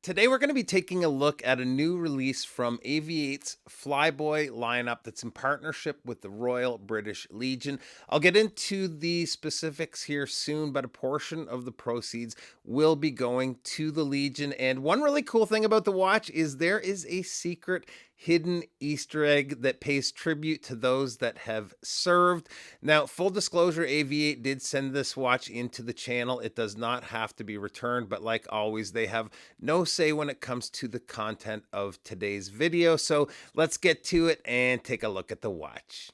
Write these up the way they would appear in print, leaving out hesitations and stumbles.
Today, we're going to be taking a look at a new release from AVI-8's Flyboy lineup that's in partnership with the Royal British Legion. I'll get into the specifics here soon, but a portion of the proceeds will be going to the Legion. And one really cool thing about the watch is there is a secret hidden Easter egg that pays tribute to those that have served. Now, full disclosure, AV8 did send this watch into the channel. It does not have to be returned, but like always, they have no say when it comes to the content of today's video. So let's get to it and take a look at the watch.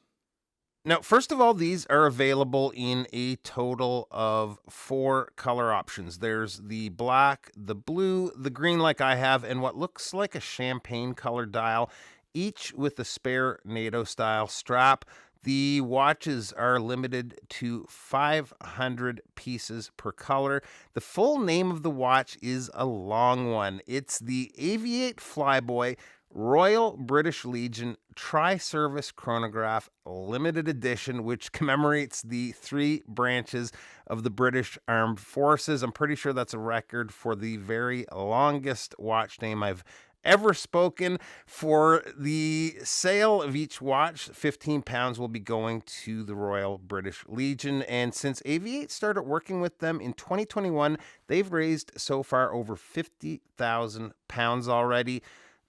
Now, first of all, these are available in a total of 4 color options. There's the black, the blue, the green like I have, and what looks like a champagne color dial, each with a spare NATO style strap. The watches are limited to 500 pieces per color. The full name of the watch is a long one. It's the AVI-8 Flyboy Royal British Legion Tri-Service Chronograph Limited Edition, which commemorates the 3 branches of the British Armed Forces. I'm pretty sure that's a record for the very longest watch name I've ever spoken. For the sale of each watch, £15 will be going to the Royal British Legion. And since AV8 started working with them in 2021, they've raised so far over £50,000 already.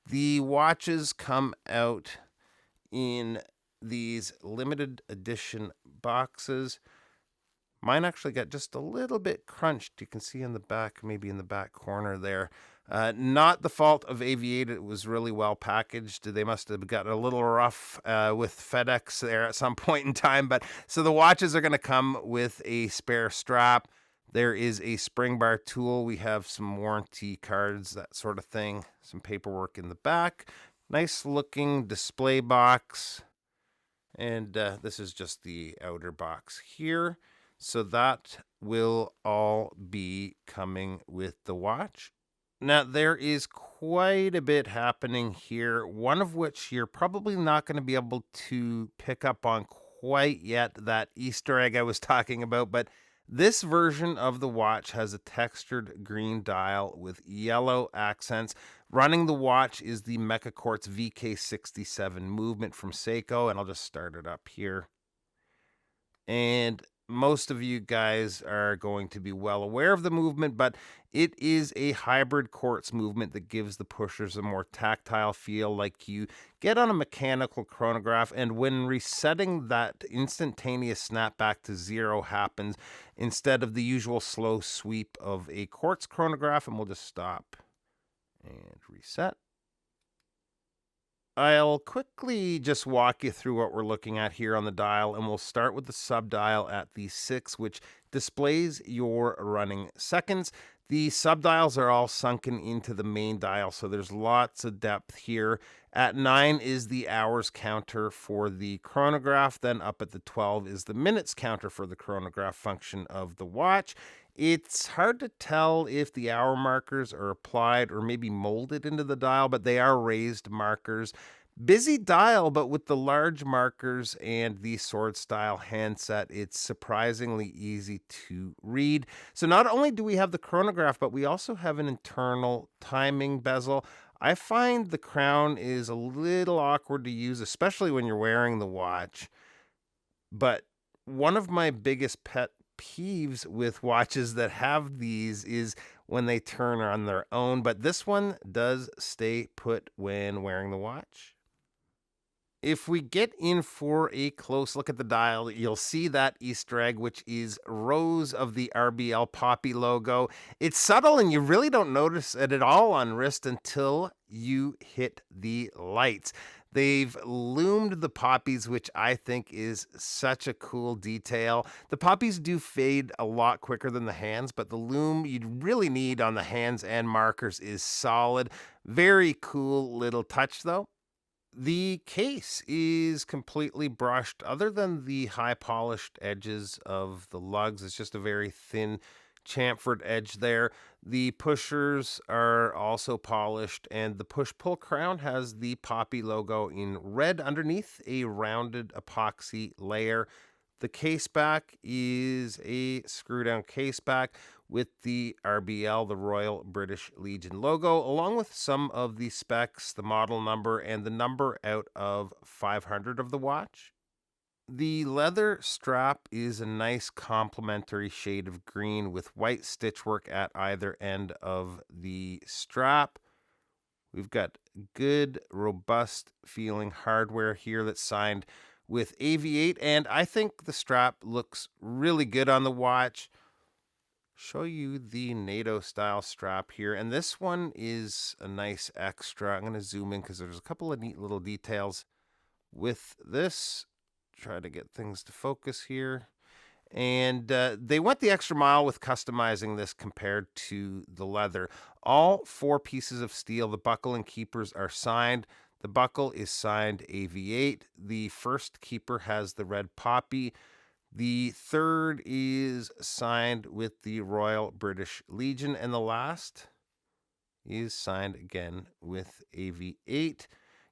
The watches come out in these limited edition boxes. Mine actually got just a little bit crunched. You can see in the back, maybe in the back corner there. Not the fault of AV8. It was really well packaged. They must have got a little rough with FedEx there at some point in time. But so the watches are going to come with a spare strap. There is a spring bar tool. We have some warranty cards, that sort of thing. Some paperwork in the back. Nice looking display box. And this is just the outer box here. So that will all be coming with the watch. Now, there is quite a bit happening here, one of which you're probably not going to be able to pick up on quite yet, that Easter egg I was talking about, but this version of the watch has a textured green dial with yellow accents. Running the watch is the Mecha Quartz VK67 movement from Seiko, and I'll just start it up here. And most of you guys are going to be well aware of the movement, but it is a hybrid quartz movement that gives the pushers a more tactile feel, like you get on a mechanical chronograph. And when resetting, that instantaneous snap back to 0 happens instead of the usual slow sweep of a quartz chronograph. And we'll just stop and reset. I'll quickly just walk you through what we're looking at here on the dial, and we'll start with the sub-dial at the 6, which displays your running seconds. The sub-dials are all sunken into the main dial, so there's lots of depth here. At 9 is the hours counter for the chronograph. Then up at the 12 is the minutes counter for the chronograph function of the watch. It's hard to tell if the hour markers are applied or maybe molded into the dial, but they are raised markers. Busy dial, but with the large markers and the sword style handset, it's surprisingly easy to read. So not only do we have the chronograph, but we also have an internal timing bezel. I find the crown is a little awkward to use, especially when you're wearing the watch. But one of my biggest pet peeves with watches that have these is when they turn on their own, but this one does stay put when wearing the watch. If we get in for a close look at the dial, you'll see that Easter egg, which is rows of the RBL Poppy logo. It's subtle and you really don't notice it at all on wrist until you hit the lights. They've loomed the poppies, which I think is such a cool detail. The poppies do fade a lot quicker than the hands, but the loom you really need on the hands and markers is solid. Very cool little touch, though. The case is completely brushed. Other than the high polished edges of the lugs, it's just a very thin chamfered edge there. The pushers are also polished, and the push-pull crown has the Poppy logo in red underneath a rounded epoxy layer. The case back is a screw down case back with the RBL, the Royal British Legion logo, along with some of the specs, the model number, and the number out of 500 of the watch. The leather strap is a nice complementary shade of green with white stitchwork at either end of the strap. We've got good, robust feeling hardware here that's signed with AVI-8, and I think the strap looks really good on the watch. Show you the NATO style strap here, and this one is a nice extra. I'm going to zoom in because there's a couple of neat little details with this. Try to get things to focus here. And they went the extra mile with customizing this compared to the leather. All 4 pieces of steel, the buckle and keepers are signed. The buckle is signed AV8. The first keeper has the red poppy. The third is signed with the Royal British Legion. And the last is signed again with AV8.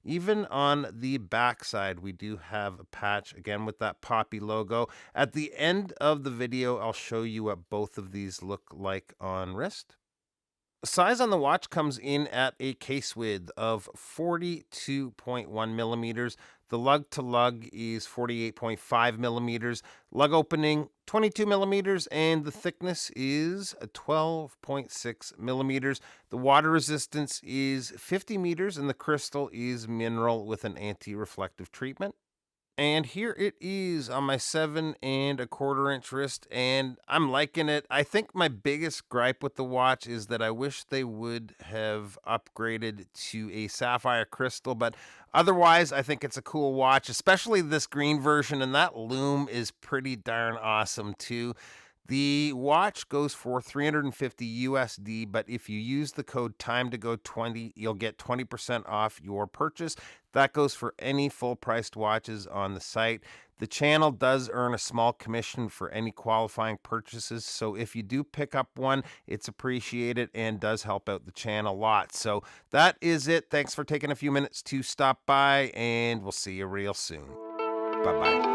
Even on the back side, we do have a patch, again, with that poppy logo. At the end of the video, I'll show you what both of these look like on wrist. Size on the watch comes in at a case width of 42.1 millimeters. The lug to lug is 48.5 millimeters. Lug opening 22 millimeters, and the thickness is 12.6 millimeters. The water resistance is 50 meters, and the crystal is mineral with an anti-reflective treatment. And here it is on my 7.25-inch wrist, and I'm liking it. I think my biggest gripe with the watch is that I wish they would have upgraded to a sapphire crystal, but otherwise, I think it's a cool watch, especially this green version, and that lume is pretty darn awesome too. The watch goes for $350 USD, but if you use the code TimeToGo20, you'll get 20% off your purchase. That goes for any full-priced watches on the site. The channel does earn a small commission for any qualifying purchases, so if you do pick up one, it's appreciated and does help out the channel a lot. So that is it. Thanks for taking a few minutes to stop by, and we'll see you real soon. Bye-bye.